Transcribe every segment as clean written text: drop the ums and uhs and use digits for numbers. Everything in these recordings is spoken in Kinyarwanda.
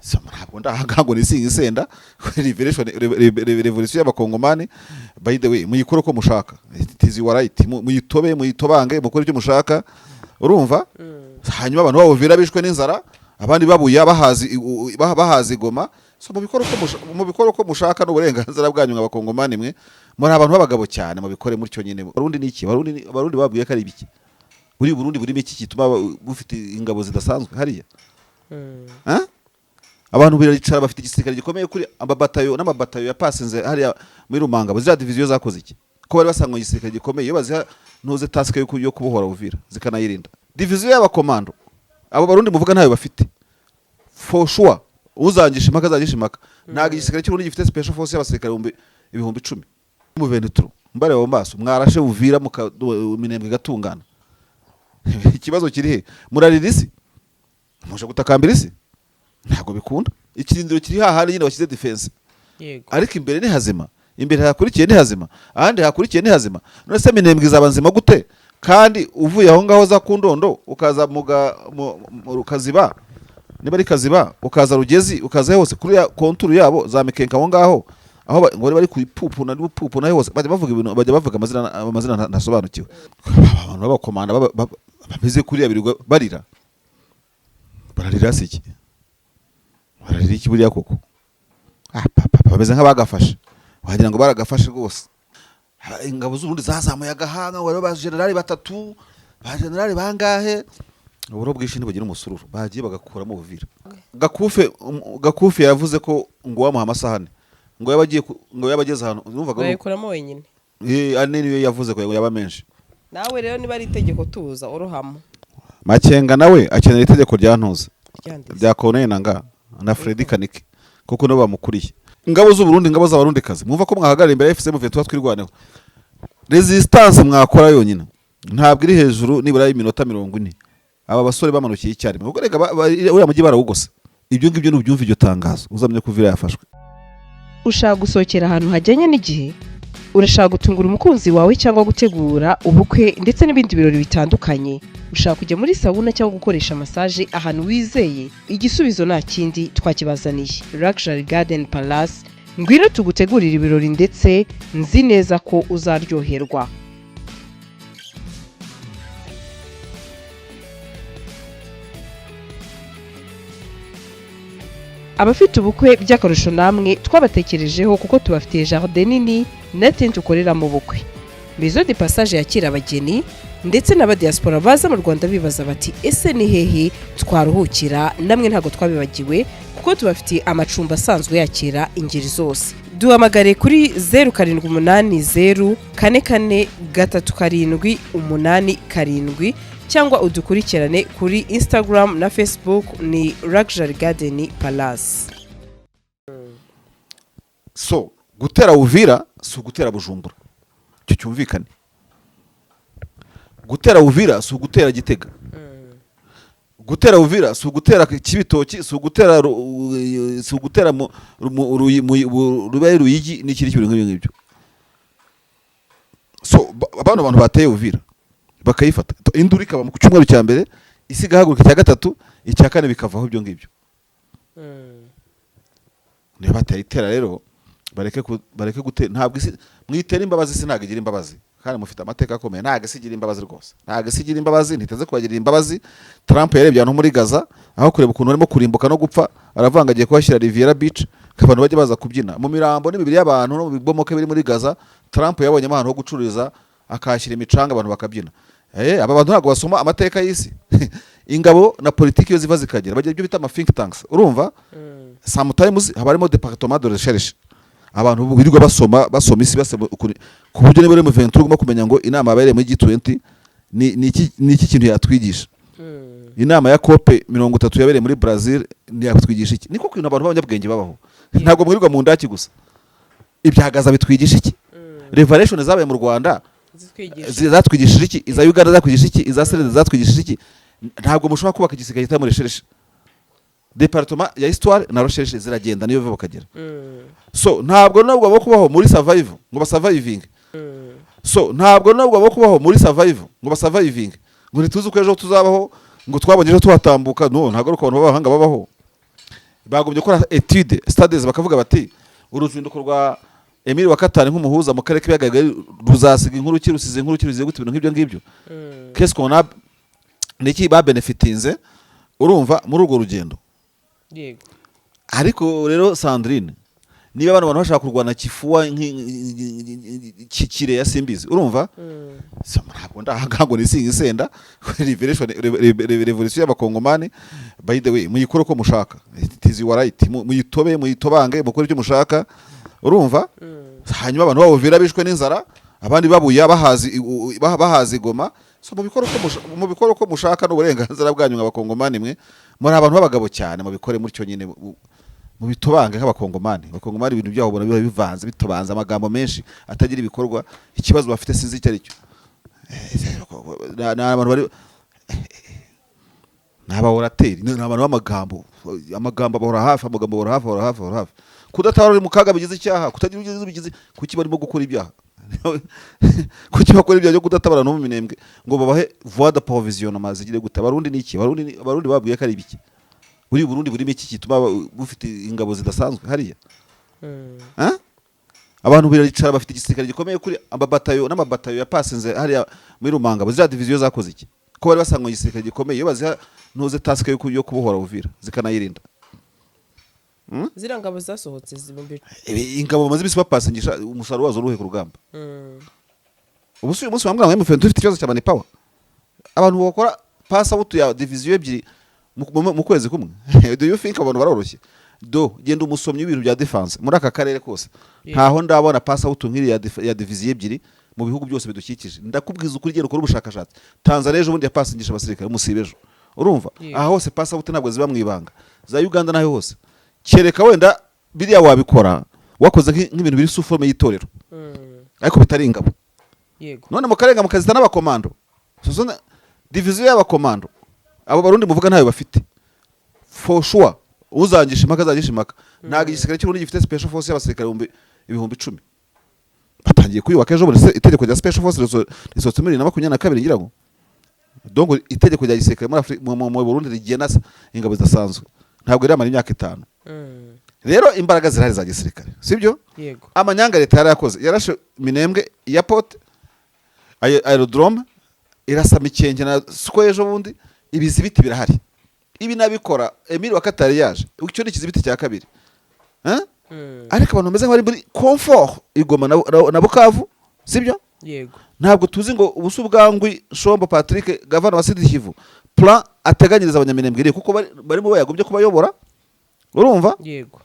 ntabwo ndahagango nisinga isenda revolution y'abakongomani. By the way, muyikore ko mushaka, tizi waraiti muyitobe muyitobange mukore icyo mushaka, urumva. Hanyuma abantu bavira bishwe n'inzara, abandi babuya bahazi Goma. So mubikore ko mushaka n'uburenganzira bwanyu nk'abakongomani mwe muri abantu b'abagabo cyane, mubikore muri cyo nyine. Barundi niki barundi babwiye ko ari biki Burundi burimo iki kituma bufite ingabo zidasanzwe hariya? Abantu biricara bafite igisirikare gikomeye kuri ababatayo n'amabatayo ya pasenze hariya muri Rumanga. Bazira division zakoze iki ko bari basangwa igisirikare gikomeye, iyo baziha ntuze task yo kubohora Uvira zikanayirinda. Division y'abakomando abo Barundi muvuga ntayo bafite for sure. Uzangisha impaka zangisha impaka, ntago igisirikare cy'Urundi gifite special force y'abasirikare 10,000 mu 23 mbare wa maso mwarashe Uvira Minembwe gatungana. Ikibazo kiri he? Murarira isi muje gutakambira isi? Ntago bikunda. Ikirindiro kiri hahari nyine bashyize defense, ariko imbere ni hazima, imbere hakurikiye ni hazima, ahandi hakurikiye ni hazima. None se Minembwe izabanzima gute kandi uvuye aho ngaho za Kundondo ukaza mu Kaziba, niba ari Kaziba ukaza Rugezi ukaza hose kuri konturu yabo za Mikenka aho ngaho aho ngo bari ku ipupu na ipupu na hose bajya bavuga ibintu, bajya bavuga amazina ntasobanukiwe. Abantu b'abakomanda bameze kuri yabirirwa barira siki bararira iki buriya koko? Bameze nk'abagafashe, wagira ngo baragafashe rwose. Ingabo z'Uburundi zazamuye agahanga, wari ba generali batatu, ba generali bangahe, uburo bwinshi ntibagira umusururu, bagiye bagakuramo Uvira. Gakufe yavuze ko ngo wamuha amasahane, ngo yabageze hano, numvaga bayikuramo wenyine. Niyo yavuze ko yaba menshi. Nawe rero niba ari itegeko tuza uruhamo. Makenga nawe akenera itegeko rya ntuza rya Corneille na Freddy Kanike, kuko no bamukuriye. Ingabo z'Uburundi, ingabo z'Abarundi kazi, mwumva ko mwahagarara imbere ya FCM 23 twirwaneho. Resistance mwakora yonyine ntabwo iri hejuru nibura y'iminota 40. Aba basore bamanukiye icyari ubwo rega uriya mujyi barawugose. Ibyo ngibyo n'ubyumva iryo tangazo uzamye ko Uvira yafashwe. Ushaka gusohokera ahantu hajyanye n'igihe, urashaka gutungura umukunzi wawe cyangwa gutegura ubukwe ndetse n'ibindi birori bitandukanye, ushaka kujya muri sauna cyangwa gukoresha massage ahantu wizeye, igisubizo nta kindi twakibazaniye. Luxury Garden Palace, ngwino tugutegurira ibirori ndetse nzi neza ko uzaryoherwa. Abafite ubukwe by'akarusho namwe twabatekerejeho kuko tubafitiye jardin nini na tent ukorera mu bukwe. Maison de Passage yakira abageni ndetse n'abadiaspora baza mu Rwanda bibaza bati ese ni hehe twaruhukira, namwe ntago twabibagiwe kuko tubafitiye amacumbi asanzwe yakira ingeri zose. Duhamagare kuri 0780443787 cyangwa udukurikirane kuri Instagram na Facebook ni Luxury Garden Palace. So gutera Uvira si gutera Bujumbura, cyo cyumvikane. Gutera Uvira si gutera Gitega, gutera Uvira si gutera Kibitoki, si gutera Rubaye Ruyigi n'ikiri cy'ibintu nk'ibyo. So abantu bateye Uvira bakayifata induru ikaba mu cyumweru cya mbere, isiga haguruka cya gatatu, icya kane bikavaho ibyo ngibyo. Niba bateye itera rero bareke gutera, ntabwo mwitera imbabazi sinaga igira imbabazi, kandi mufite amateka akomeye. Ntago sigira imbabazi rwose, ntago sigira imbabazi, ntiteze kubagirira imbabazi. Trump yarebye abantu muri Gaza aho kureba ukuntu barimo kurimbuka no gupfa, aravanga agiye kuhashyira Riviera Beach abantu bajye baza kubyina mu mirambo n'imibiri y'abantu no mu bibomoke biri muri Gaza. Trump yabonye ahantu ho gucururiza akashyira imicanga abantu bakabyina. Aba bantu ntago basoma amateka y'isi. Ingabo na politiki yo ziva zikagera bagira ibyo bita ama think tanks, urumva. Sometimes habarimo département de recherche, abantu birirwa basoma isi ku buryo niba mu 23 ugomba kumenya ngo inama yabereye muri G20 ni iki kintu yatwigisha. Inama ya COP 30 yabereye muri Brazil ni yatwigisha iki? Niko kwintu abantu b'abanyabwenge babaho, ntabwo mwirirwa mu ndaki gusa. Ibyagaza bitwigisha iki? Revelation zabaye mu Rwanda zatwigishije iki? Iza Uganda zatwigishije iki? Iza Senegal zatwigishije iki? Ntabwo mushobora kubaka igisirikare cyita muri recherche. Departement ya histoire na recherche ziragenda niyo bakagera. So ntabwo nabwo abo kubaho muri survive ngo basurviving. So ntabwo nabwo abo kubaho muri survive ngo basurviving, ngo ntituzi uko ejo tuzabaho, ngo twabonye ejo tuhatambuka. No, ntabwo ari ko abantu b'abahanga babaho. bagombye gukora etude studies bakavuga bati uruzinduko rwa Emile wa Katari nk'umuhuza mu karere k'ibiyaga bigari ruzasiga inkuru ki rusize inkuru ki ruzize gute ibintu nk'ibyo ngibyo qu'est-ce qu'on a niki ba benefitinze urumva muri urwo rugendo. yego Ariko rero Sandrine niba abantu bashaka kurwana kifua kikire ya simbizi urumva ntabwo ndahangago nisinga isenda revolution y'abakongomani by the way muyikore ko mushaka tizi waraiti muyitobe muyitobange mukore ibyo mushaka urumva hanyuma abantu babuvira bishwe n'inzara abandi babuya bahazi goma so mubikore ko mushaka n'uburenganzira bwanyu nk'abakongomani mwe muri abantu b'abagabo cyane mubikore mutyo nyine mu bitubange nk'abakongomani ibintu byabo bona biba bivanze bitubanze amagambo menshi atagira ibikorwa ikibazo bafite sinzi icyo ari cyo n'abantu bari n'abahorateri n'abantu b'amagambo bahora hafi amagambo bahora hafi kudatabara uri mu kaga bigize icyaha kutagira ugize bigize kuki barimo gukora ibyaha kuki bakora ibyaha byo kudatabara no mu minembwe ngo babahe voix de provisionnement zigire gute barundi niki barundi babwiye ko ari biki buri Burundi burimo iki kituma bufite ingabo zidasanzwe hariya abantu biricara bafite igisirikare gikomeye kuri ababatayo n'amabatayo yapasinze hariya muri Rumanga bazira division zakoze iki ko bari basangwa igisirikare gikomeye baziha ntuze task yo kubohora Uvira zikanayirinda zira ngabo zasohotse zibumbi ingabo bamaze bisi bapasingisha umusaruro wazo ruhe ku rugamba ubusu uyu munsi bambwira ngo M23 dufite ikibazo cya Power abantu bakora pasa butu ya division ebyiri mu kwezi kumwe do you think abantu baroroshye genda umusomyi w'ibintu bya defense muri aka karere kose ntaho ndabona pasa butu nkiri ya division ebyiri mu bihugu byose bidukikije ndakubwiza ukuri genda ukora ubushakashatsi Tanzania ejo bundi yapasingisha abasirikare musibejo urumva aha hose pasa butu ntabwo ziba mwibanga za Uganda naho hose kereka wenda biriya wabikora wakoze nk'ibintu biri suforme y'itorero ariko bitari ingabo yego none mu karenga mukazita n'abakomando sozona division y'abakomando abo barundi muvuga ntayo bafite for sure uzangisha impaka zagisha impaka ntago igisirikare cy'urundi gifite special force y'abasirikare 10,000 batangiye kuyubaka ejo muri itegeko rya special force risohotse muri 2022 ngira ngo donc itegeko rya gisirikare mu Burundi rigena ingabo zidasanzwe ntabwo iri amara imyaka 5 rero imbaraga zirahari za gisirikare sibyo yego amanyanga leta yarakoze yarashe Minembwe airport aerodrome irasa Mikenge na Suko ejo bundi ibizibiti birahari ibi nabikora Emile wa Katari yaje icyo ni kizibiti cya kabiri ariko abantu bameze nk'abari muri comfort igoma na Bukavu sibyo yego ntabwo tuzi ngo ubusu bwangwi Shombo Patrick Gavana wa Sud Kivu plan ateganyiriza abanyaminembwe kuko barimo bayagobye kubayobora urumva yego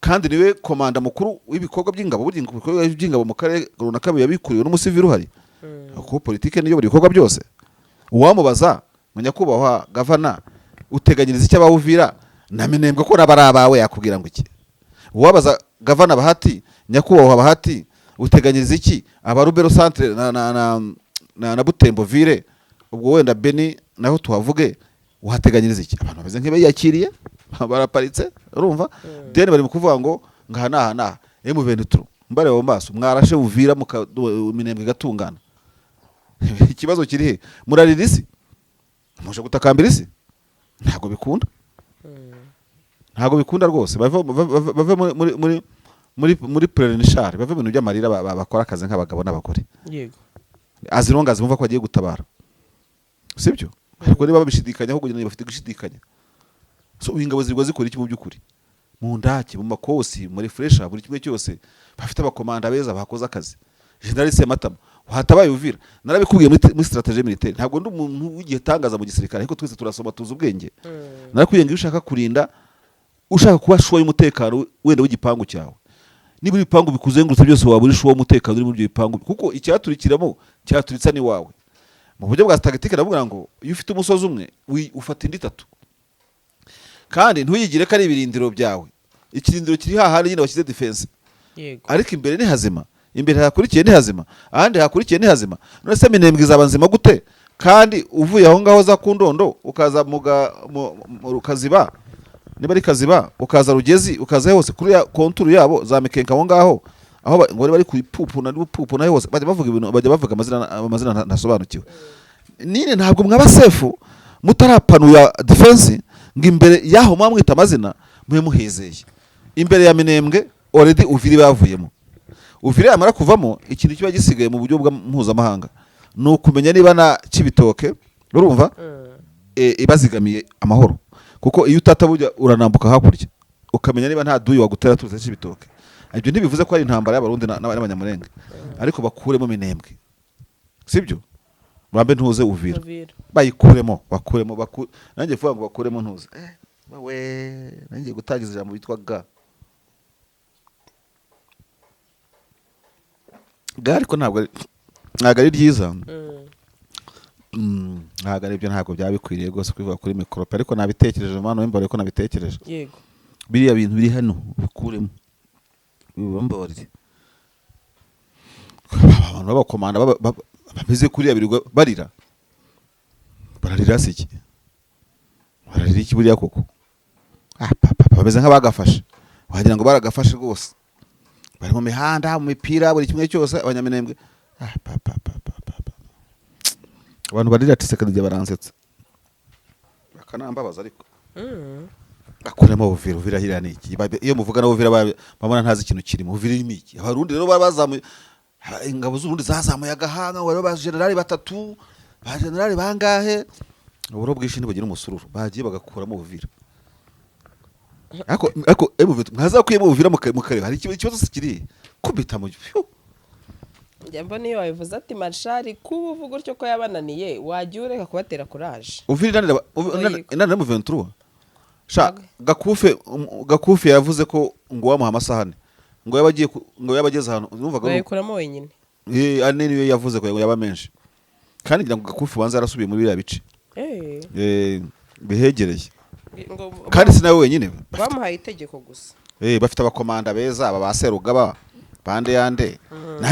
kandi niwe komanda mukuru w'ibikorwa by'ingabo mu karere runaka yabikuriwe n'umusivili uhari kuko politike niyo buri bikorwa byose uwamubaza munyakubahwa Gavana uteganyiriza icyo abawuvira na Minembwe ko nabari abawe yakubwira ngo iki uwabaza Gavana Bahati nyakubahwa Bahati uteganyiriza iki abarubero centre na Butembo ville ubwo wenda Beni naho tuhavuge uhateganyiriza iki abantu bameze nk'abayakiriye baraparitse urumva deni bari mu kuvuga ngo ngahana M23 mbare wo maso mwarashe Uvira mu Minembwe gatungana ikibazo kiri he muraririsi muje gutakambira isi ntago bikunda rwose bave muri plenishaire bave ibintu by'amarira bakora akazi nk'abagabo n'abagore yego azironga zimva ko agiye gutabara sibyo ariko niba babishidikanya ahubwo nyine bafite gushidikanya so ingabo zirwa zikora iki mu by'ukuri mu ndaki mu makosi muri fresha buri kimwe cyose bafite abakomanda beza bakoze akazi General Sematama wahatabaye Uvira narabikubwiye muri strategie militaire ntabwo ndi umuntu w'igihe tangaza mu gisirikare ariko twese turasoma tuzi ubwenge narakubwiye ngo ushaka kurinda ushaka kuba shuwa y'umutekano wenda w'igipangu cyawe niba ibipangu bikuzengurutse byose waba uri shuwa y'umutekano uri muri ibyo bipangu kuko icyaturikiramo cyaturitsa ni wawe mu buryo bwa tactique navuga ngo iyo ufite umusozi umwe ufata indi 3 kandi ntuyigire ko ari ibirindiro byawe ikirindiro kiri hahandi nyine washyize defense yego ariko imbere ni hazima imbere hakurikiye ni hazima ahandi hakurikiye ni hazima none se Minembwe izabanzima gute kandi uvuye aho ngaho za Kundondo ukaza mu Kaziba niba ari Kaziba ukaza Rugezi ukaza hose kuri konturu yabo za Mikenka aho ngaho aho ngo bari ku ipupu na hose bajya bavuga ibintu bajya bavuga amazina ntasobanukiwe nine ntabwo mwaba sefu mutarapanuya defense ngo imbere yaho mwamwita amazina muhe muhezeye imbere ya Minembwe already Uvira bavuyemo. Uvira yamara kuvamo ikintu kiba gisigaye mu buryo bwa mpuzamahanga ni ukumenya niba na Cibitoke urumva ibazigamiye amahoro, kuko iyo utatabuja uranambuka hakurya ukamenya niba nta duyi wagutera tuze Cibitoke. Ibyo ntibivuze ko ari intambara y'abarundi n'abanyamurenge, ariko bakuremo Minembwe, sibyo? Bambe ntuze Uvira bayikuremo, nanjye vuga ngo bakuremo ntuze we nanjye gutagiza ijambo bitwa ga ariko ntabwo ari ryiza. Ntabwo ari byo, ntabwo byabikwiriye rwose kwivuga kuri mikorope, ariko nabitekereje mano mbere ko nabitekereje. Yego, biriya bintu biri hano bikuremo bibamborye. Abantu b'abakomanda bameze kuriya birirwa bararira siki, bararira iki buriya koko? Bameze nk'abagafashe, wagira ngo baragafashe rwose, bari mu mihanda mu mipira buri kimwe cyose. Abanyaminembwe abantu barira ati sekandi baransetsa bakanambabaza, ariko bakuremo Uvira hirya niki. Iyo muvuga na Uvira babona ntazi ikintu kirimo. Uvira irimo iki? Abarundi rero bazamuye, ingabo z'urundi zazamuye agahanga, wari ba generali batatu, ba generali bangahe, uburo bwinshi ntibagira umusururu, bagiye bagakuramo Uvira. Ariko mwazakuyemo Uvira mukareba hari ikibazo kiri kubita mu gifu. Njyamba niyo wabivuze ati Marshal kuba uvuga utyo ko yabananiye wagiye ureka kubatera courage. Uvira inana mu 23 sha gakufe yavuze ko ngo wamuha amasahane ngo yabageze hano, numvaga bayikuramo wenyine. Anene niyo yavuze ko yaba menshi, kandi ngira ngo gakufe banza yarasubiye muri biriya bice bihegereye, kandi sinawe wenyine bamuhaye itegeko gusa. Bafite abakomanda beza, aba baserugaba bande yande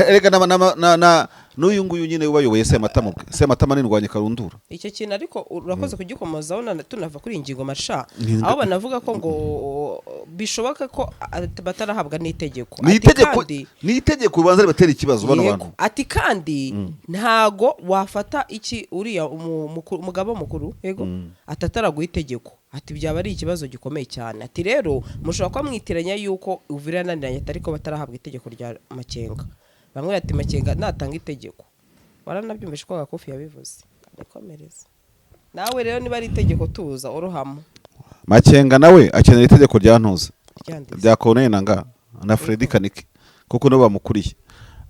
erega na n'uyu nguyu nyine ubayoboye Sematama n'indwanye Karundura. Icyo kintu ariko urakoze kugikomozaho tunava kuri ingingo Marshal, aho banavuga ko ngo bishoboka ko batarahabwa n'itegeko. Ni itegeko banza ribatera ikibazo bano bantu. Ati kandi ntago wafata iki uriya umugabo mukuru yego atataraguha itegeko, ati byaba ari ikibazo gikomeye cyane. Ati rero mushobora kwa mwitiranya yuko Uvira naniranye ariko batarahabwa itegeko rya Makenga. Bamwe ati Makenga natanga itegeko, waranabyumvishe ko Gakufi yabivuze. Akomereza nawe rero niba ari itegeko tuza uruhamo. Makenga nawe akenera itegeko rya ntuza rya Konenanga na Freddy Kaniki, kuko no bamukuriye.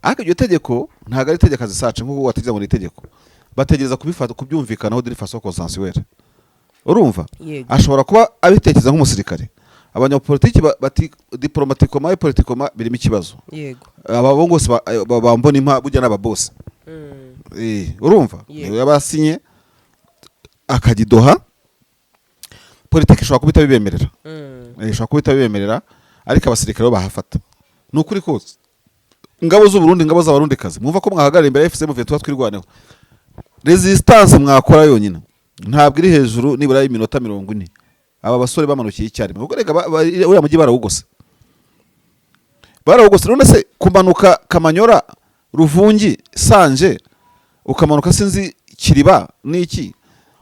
Ariko iryo tegeko ntago ari itegeko zisace nkuko wategeza muri itegeko, bategereza kubifata kubyumvikanaho diri faso consensuelle. Urumva ashobora kuba abitekereza nk'umusirikare, abanyapolitiki bati diplomatikoma politikoma birimo ikibazo. Yego, aba bose bambona impa bujya n'aba boss. Urumva niwe yabasinye akagidoha, politiki ishobora kubita bibemerera, ishobora kubita bibemerera, ariko abasirikare bo bahafata. Nukuri kose ingabo z'u Burundi, ingabo z'abarundi kazi, mwumva ko mwahagarara imbere ya FCM vetu twirwaneho, resistance mwakora yonyine ntabwo iri hejuru nibura y'iminota 40. Aba basore bamanukiye icyarimo, ubwo rega uriya mujyi barawugose none se kumanuka Kamanyora, Ruvungi, Sanje, ukamanuka sinzi Kiriba n'iki,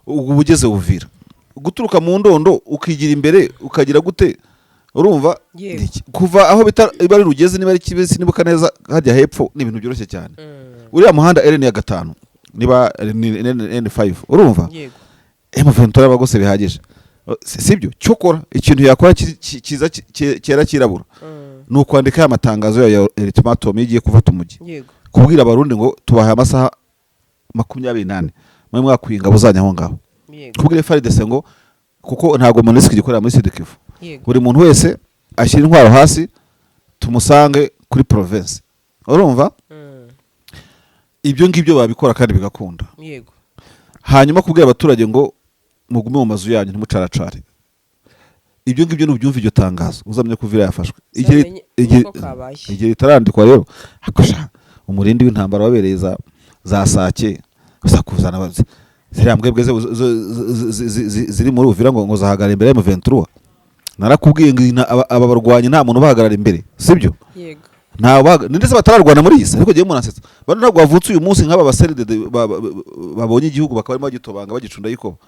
ubugeze Uvira, guturuka mu Ndondo ukigira imbere ukagira gute? Urumva kuva aho bari rugeze niba ari kibesi nibuka neza hajya hepfo ni ibintu byoroshye cyane. Uriya muhanda RN ya 5 niba N5 urumva M23 abagose bihagije, sibyo? Cyokora ikintu yakora kiza cyera kirabura no kwandika amatangazo ya ultimatum igiye kuvata umujyi, kubwira abarundi ngo tubaha amasaha 28 mwe mwakwinga buzanya aho ngaho, kubwira FARDC ngo kuko ntago MONUSCO gikorera muri Sud Kivu, buri muntu wese ashyira intwaro hasi tumusange kuri province. Urumva ibyo ngibyo babikora kandi bigakunda. Yego, hanyuma kubwira abaturage ngo mugume mu mazu yanyu ntimucaracare. Ibyo ngibyo n'ubyumva iryo tangazo uzamenye ko Uvira yafashwe. Igihe itarandikwa rero akosha umurindi w'intambara wabereye za Sake usakuzana zirambwebwe ziri muri Uvira ngo zahagara imbere ya M23. Narakubwiye ngo aba barwanyi nta muntu bahagarara imbere, sibyo? Yego, ndetse batararwana muri yise, ariko giye munansetsa bano ntabwo bavutse uyu munsi nk'aba baseride babonye igihugu bakaba barimo bagitobanga bagicunda yiko.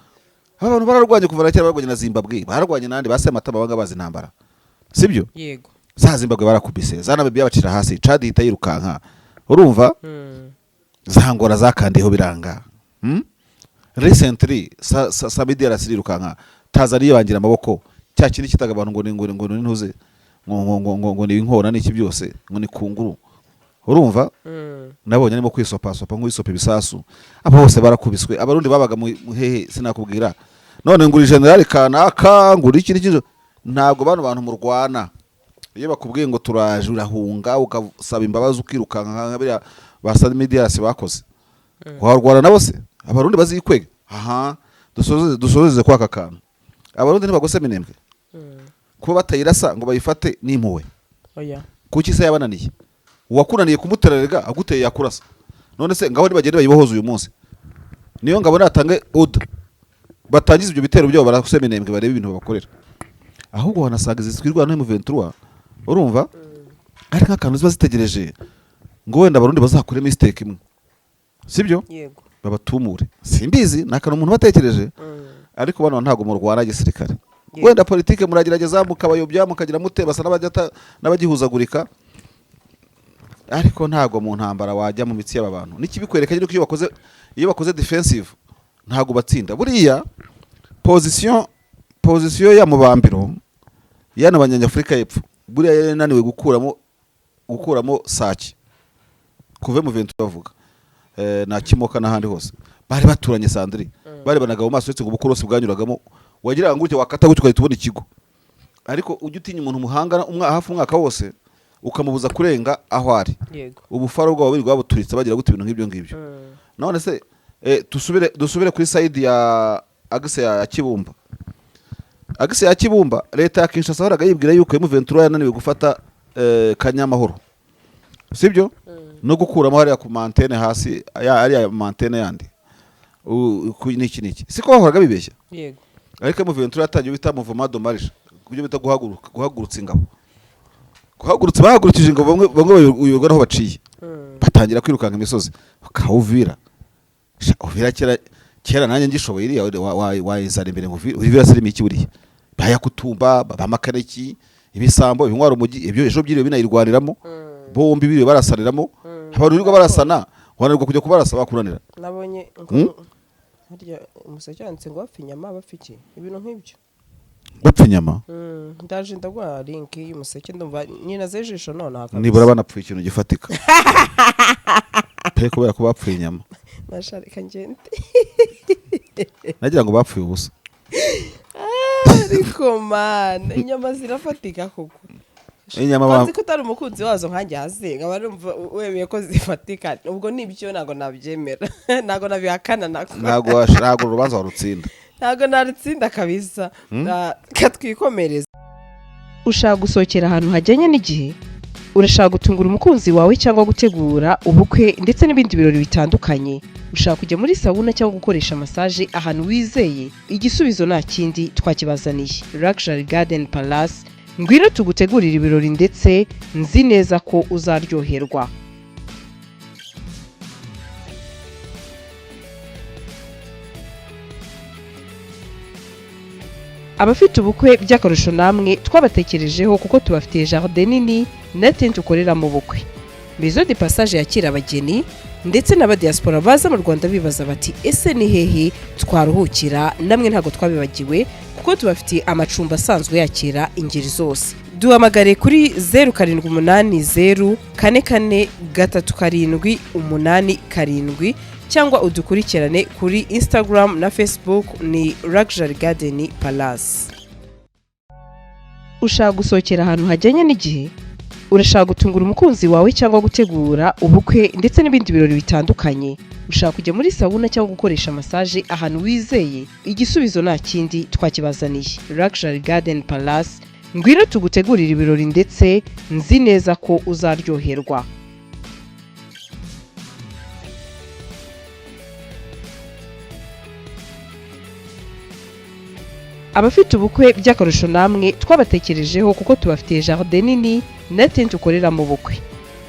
abantu bararwanye kuva na kera, barwanye na Zimbabwe, bararwanye nandi basematama banga bazi intambara, sibyo? yego za Zimbabwe barakubise, za Namibia bacira hasi, Chad hita yirukanka, urumva? za Angola zakandiho biranga. Recently Samidi arasirirukanka, Tanzania bangira amaboko, cya kindi kitaga abantu ngo nintuze ngo ni inkona n'iki byose ngo ni kunguru, urumva? Nabonye arimo kwisopa nk'isopa ibisasu, abo bose barakubiswe. Abarundi babaga mu hehe sinakubwira, none nguri general kanaka nguri iki n'iki, ntabwo bantu mu Rwanda iyo bakubwiye ngo turaje urahunga ugasaba imbabazi ukirukanka nkabira basaba medias bakoze warwara nabo se. Abarundi bazikwega, aha dusozeze kwaka kantu. Abarundi ntibagose minembwe kuba batayirasa ngo bayifate n'impuwe, oya kuki se yabananiye? Uwakunaniye kumutererega aguteye yakurasa, none se ngaho bagende bayibohoza uyu munsi. Niyo ngabo natange order batangiza ibyo bitero byo barasema minembwe barebe ibintu babakorera, ahubwo wanasaga ziswirwa no mu 23, urumva? Ari nk'akantu ziba zitegereje ngo wenda Abarundi bazakore mistake imwe, sibyo? yego babatumure, simbizi nakano umuntu batekereje. Ariko bano ntago mu Rwanda gisirikare, wenda politike muragerageza mukabayobya mukagira mute basa n'abagihuzagurika, ariko ntago mu ntambara wajya mu mitsi y'abantu. Nikibikwereka yuko iyo bakoze defensive ntago batsinda. Buriya position ya mubambiro yana Abanyafrika y'Epfo buriya yananiwe gukuramo Sake kuve mu 20 bavuga na Kimoka n'ahandi hose bari baturanye Sandri, bari banaga mu maso uretse ngo bukorosi bwanyuragamo, wagira ngo ute wakata gutyo ukahita ubona ikigo. Ariko ujye utinya umuntu muhanga hafi umwaka wose ukamubuza kurenga aho ari, yego ubufaro bwabo biri bwabuturitse bagira gute ibintu nk'ibyo. None se dusubire kuri side ya Agise ya Kibumba. Agise ya Kibumba leta ya Kinshasa horaga yibwira yuko M23 yananiwe gufata Kanyamahoro, sibyo? No gukuramo hariya ku mantene hasi ari mantene yandi niki siko bahoraga bibeshya, yego. Ariko M23 yatangiye bita Mouvement de Marche, kubyo bita guhagurutsa ingabo, bahagurukije ingabo bamwe uyoga naho baciye, batangira kwirukanka imisozi bakawuvira. Uvira kera nanjye ngishoboye iriya wayizana imbere ngo Uvira siri miki buriya bayakutumba bamakaneki ibisambo ibinwara umugi ibyo ejo byiriwe binayirwaniramo, bombi biriwe barasaniramo, abantu birirwa barasana wanarwa kujya kubarasa bakuranira. Nabonye harya umuseke yanditse ngo bapfa inyama bafiki ibintu nk'ibyo, bapfa inyama. Ndaje ndagwa link y'umuseke ndumva nyina zejisho none haka nibura banapfuye ikintu gifatika pe kubera ko bapfuye inyama. Nasharika ngende nagira ngo bapfuye ubusa. Ariko man inyama zirafatika koko. Inyama bazi ko utari umukunzi wazo nkanjye hasi nkaba numva wemeye ko zifatika, ubwo nibyo nago nabyemera nago nabihakana nago urubanza warutsinda, nago narutsinda kabisa. Katwikomereza. Ushaka gusohokera ahantu hajyanye n'igihe, urashaka gutungura umukunzi wawe cyangwa gutegura ubukwe ndetse n'ibindi birori bitandukanye, ushaka kujya muri sauna cyangwa gukoresha massage ahantu wizeye, igisubizo nta kindi twakibazaniye. Luxury Garden Palace, ngwino tugutegurira ibirori ndetse nzi neza ko uzaryoherwa. Abafite ubukwe by'akarusho namwe twabatekerejeho kuko tubafitiye jardin nini na tent ukoreramo ubukwe. Maison de Passage yakira abageni ndetse n'aba diaspora baza mu Rwanda bibaza bati ese ni hehe twaruhukira, namwe ntago twabibagiwe kuko tubafitiye amacumbi asanzwe yakira ingeri zose. Duhamagare kuri 07844387 cyangwa udukurikirane kuri Instagram na Facebook ni Luxury Garden Palace. Ushaka gusohokera ahantu hajyanye n'igihe, urashaka gutungura umukunzi wawe cyangwa gutegura ubukwe ndetse n'ibindi birori bitandukanye, ushaka kujya muri sauna cyangwa gukoresha massage ahantu wizeye, igisubizo nta kindi twakibazaniye. Luxury Garden Palace, ngwino tugutegurira ibirori ndetse nzi neza ko uzaryoherwa. Abafite ubukwe by'akarusho namwe twabatekerejeho kuko tubafitiye jardin nini na tent ukoreramo ubukwe.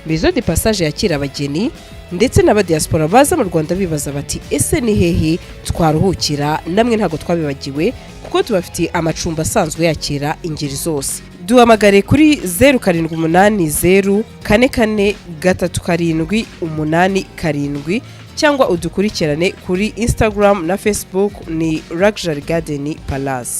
Maison de Passage yakira abageni ndetse n'abadiaspora baza mu Rwanda bibaza bati ese ni hehe twaruhukira, namwe ntago twabibagiwe kuko tubafitiye amacumbi asanzwe yakira ingeri zose. Duhamagare kuri 0784437887 cyangwa udukurikirane kuri Instagram na Facebook ni Luxury Garden Palace.